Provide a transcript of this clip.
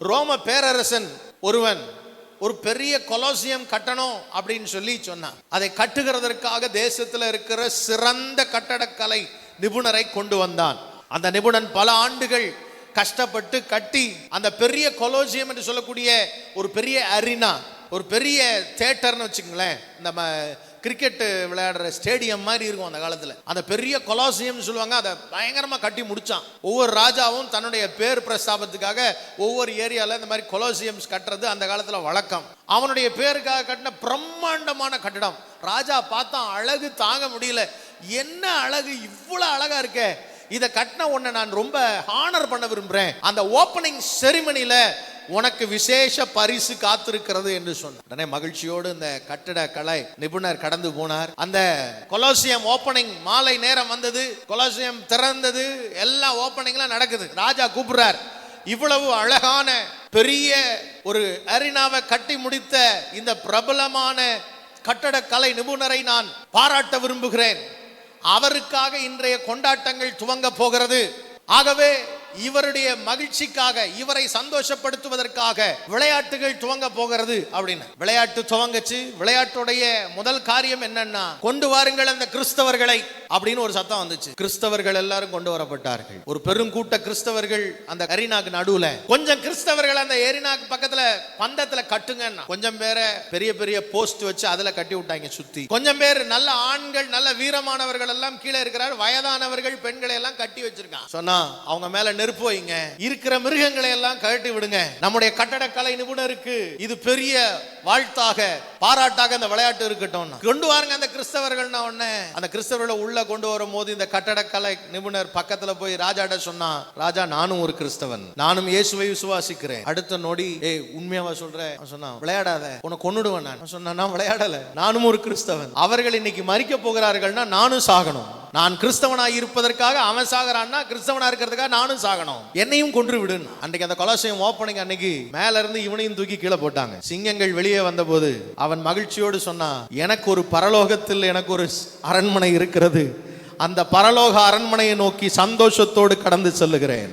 ரோம பேரரசன் ஒருவன் ஒரு பெரிய கொலோசியம் கட்டணும் அப்படின்னு சொல்லி சொன்னான். அதை கட்டுகிறதற்காக தேசத்தில் இருக்கிற சிறந்த கட்டடக்கலை நிபுணரை கொண்டு வந்தான். அந்த நிபுணன் பல ஆண்டுகள் கஷ்டப்பட்டு கட்டி அந்த பெரிய கொலோசியம் என்று சொல்லக்கூடிய ஒரு பெரிய அரினா, ஒரு பெரிய தியேட்டர்னு வச்சுக்கங்களேன், நம்ம கிரிக்கெட் விளையாடுற ஸ்டேடியம் மாதிரி இருக்கும் அந்த காலத்தில். அந்த பெரிய கொலோசியம் சொல்லுவாங்க. அதை பயங்கரமாக கட்டி முடிச்சான். ஒவ்வொரு ராஜாவும் தன்னுடைய பேர் பிரஸ்தாபத்துக்காக ஒவ்வொரு ஏரியாவில் இந்த மாதிரி கொலோசியம்ஸ் கட்டுறது அந்த காலத்தில் வழக்கம். அவனுடைய பேருக்காக கட்டின பிரம்மாண்டமான கட்டிடம். ராஜா பார்த்தா அழகு தாங்க முடியல. என்ன அழகு, இவ்வளோ அழகா இருக்க, இதை கட்டின உன்னை நான் ரொம்ப ஹானர் பண்ண விரும்புகிறேன். அந்த ஓப்பனிங் செரிமனியில் உனக்கு விசேஷ பரிசு காத்திருக்கிறது என்று சொன்னார். உடனே மகிழ்ச்சியோடு இந்த கட்டட கலை நிபுணர் கடந்து போனார். அந்த கொலோசியம் ஓப்பனிங் மாலை நேரம் வந்தது. கொலோசியம் திறந்தது. எல்லா ஓப்பனிங்லாம் நடக்குது. ராஜா கூப்பிடுறார். இவ்வளவு அழகான பெரிய ஒரு அரினாவை கட்டி முடித்த இந்த பிரபலமான கட்டட கலை நிபுணரை நான் பாராட்ட விரும்புகிறேன். அவருக்காக இன்றைய கொண்டாட்டங்கள் துவங்க போகிறது. ஆகவே இவருடைய மகிழ்ச்சிக்காக, இவரை சந்தோஷப்படுத்துவதற்காக விளையாட்டுகள் துவங்க போகிறது அப்படின்னு. விளையாட்டு துவங்கச்சு. விளையாட்டுடைய முதல் காரியம் என்னன்னா, கொண்டு வாருங்கள் அந்த கிறிஸ்தவர்களை அப்படின்னு ஒரு சத்தம் வந்துச்சு. கிறிஸ்தவர்கள் எல்லாரும் கொண்டு வரப்பட்டார்கள். ஒரு பெருங்கூட்ட கிறிஸ்தவர்கள் அந்த அரினாக்கு நடுவுல. கொஞ்சம் கிறிஸ்தவர்கள் அந்த எரினாக்கு பக்கத்துல பந்தத்துல கட்டுங்கன்னா, கொஞ்சம் பேரை பெரிய பெரிய போஸ்ட் வச்சு அதுல கட்டி விட்டாங்க சுத்தி. கொஞ்சம் பேர் நல்ல ஆண்கள், நல்ல வீரமானவர்கள் எல்லாம் கீழே இருக்கிறார். வயதானவர்கள் பெண்களை எல்லாம் கட்டி வச்சிருக்காங்க. சொன்னா அவங்க மேல நெருப்பு வைங்க, இருக்கிற மிருகங்களை எல்லாம் கழட்டி விடுங்க. நம்முடைய கட்டடக்கலை நிபுணருக்கு இது பெரிய வாழ்த்தாக, பாராட்டாக இந்த விளையாட்டு இருக்கட்டும். கொண்டு வாருங்க அந்த கிறிஸ்தவர்கள். அந்த கிறிஸ்தவர்களை உள்ள கொண்டு வரும் போது இந்த கட்டடக்கலை நிபுணர் பக்கத்துல போய் ராஜாட்ட சொன்னா, ராஜா நானும் ஒரு கிறிஸ்தவன், நானும் இயேசுவை விசுவாசிக்கிறேன். அடுத்த நொடி, ஏய் உண்மையாவா சொல்றேன்? சொன்னா, விளையாடாத, உனக்கு கொன்னுடுவேன். நான் சொன்னா, நான் விளையாடல, நானும் ஒரு கிறிஸ்தவன். அவர்கள் இன்னைக்கு மரிக்க போகிறார்கள்னா நானும் சாகணும். நான் கிறிஸ்தவனாய் இருப்பதற்காக அவன் சாகறான்னா, கிறிஸ்தவனா இருக்கிறதுக்காக நானும் சாகணும். என்னையும் கொன்று விடுன்னு. அன்றைக்கு அந்த கொலோசியம் ஓப்பனிங் அன்னைக்கு மேல இருந்து இவனையும் தூக்கி கீழே போட்டாங்க. சிங்கங்கள் வெளியே வந்த போது அவன் மகிழ்ச்சியோடு சொன்னா, எனக்கு ஒரு பரலோகத்தில் எனக்கு ஒரு அரண்மனை இருக்கிறது. அந்த பரலோக அரண்மனையை நோக்கி சந்தோஷத்தோடு கடந்து செல்லுகிறேன்.